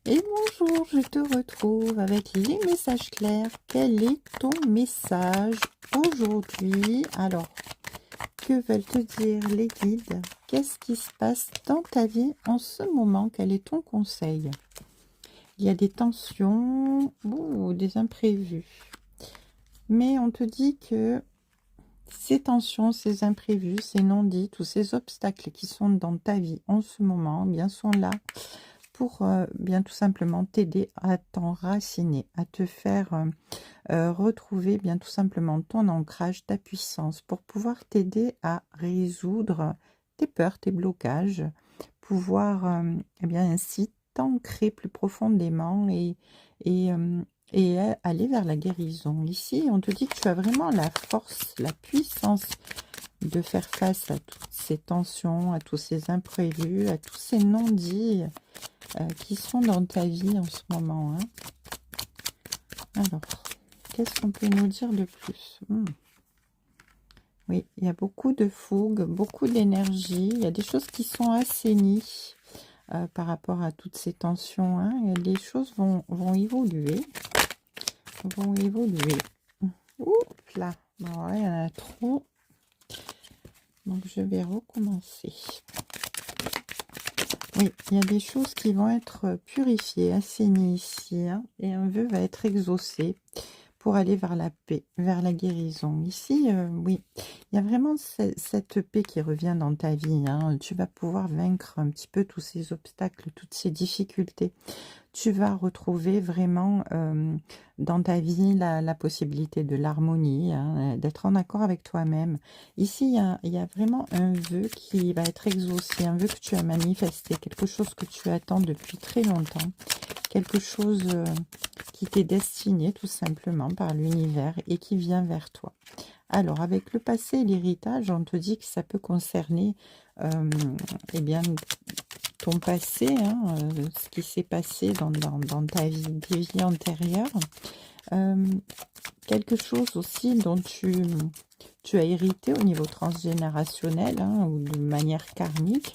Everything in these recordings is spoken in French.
Et bonjour, je te retrouve avec les messages clairs. Quel est ton message aujourd'hui? Alors, que veulent te dire les guides? Qu'est-ce qui se passe dans ta vie en ce moment? Quel est ton conseil? Il y a des tensions ou des imprévus. Mais on te dit que ces tensions, ces imprévus, ces non-dits, tous ces obstacles qui sont dans ta vie en ce moment, bien sont là pour bien tout simplement t'aider à t'enraciner, à te faire retrouver bien tout simplement ton ancrage, ta puissance, pour pouvoir t'aider à résoudre tes peurs, tes blocages, pouvoir eh bien ainsi t'ancrer plus profondément et, euh, et aller vers la guérison. Ici, on te dit que tu as vraiment la force, la puissance de faire face à toutes ces tensions, à tous ces imprévus, à tous ces non-dits qui sont dans ta vie en ce moment. Hein. Alors, qu'est-ce qu'on peut nous dire de plus? Oui, il y a beaucoup de fougue, beaucoup d'énergie. Il y a des choses qui sont assainies par rapport à toutes ces tensions. Hein. Et les choses vont évoluer. Vont évoluer. Oups là, bon, là, il y en a trop. Donc, je vais recommencer. Oui, il y a des choses qui vont être purifiées, assainies ici, hein, et un vœu va être exaucé pour aller vers la paix, vers la guérison. Ici, oui, il y a vraiment cette paix qui revient dans ta vie. Hein. Tu vas pouvoir vaincre un petit peu tous ces obstacles, toutes ces difficultés. Tu vas retrouver vraiment dans ta vie la possibilité de l'harmonie, hein, d'être en accord avec toi-même. Ici, il y a vraiment un vœu qui va être exaucé, un vœu que tu as manifesté, quelque chose que tu attends depuis très longtemps, quelque chose qui t'est destiné tout simplement par l'univers et qui vient vers toi. Alors, avec le passé et l'héritage, on te dit que ça peut concerner eh bien, ton passé, hein, ce qui s'est passé dans ta vie, des vies antérieures. Quelque chose aussi dont tu as hérité au niveau transgénérationnel, hein, ou de manière karmique,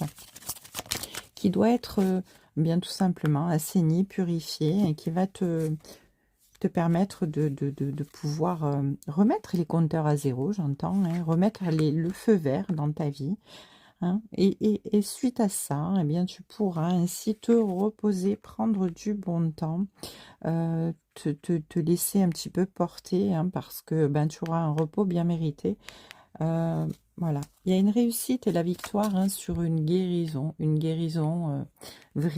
qui doit être bien tout simplement assaini, purifié, et qui va te permettre de pouvoir remettre les compteurs à zéro, j'entends, hein, remettre le feu vert dans ta vie. Hein, et suite à ça, eh bien, tu pourras ainsi te reposer, prendre du bon temps, te laisser un petit peu porter, hein, parce que ben, tu auras un repos bien mérité. Voilà, il y a une réussite et la victoire, hein, sur une guérison vraiment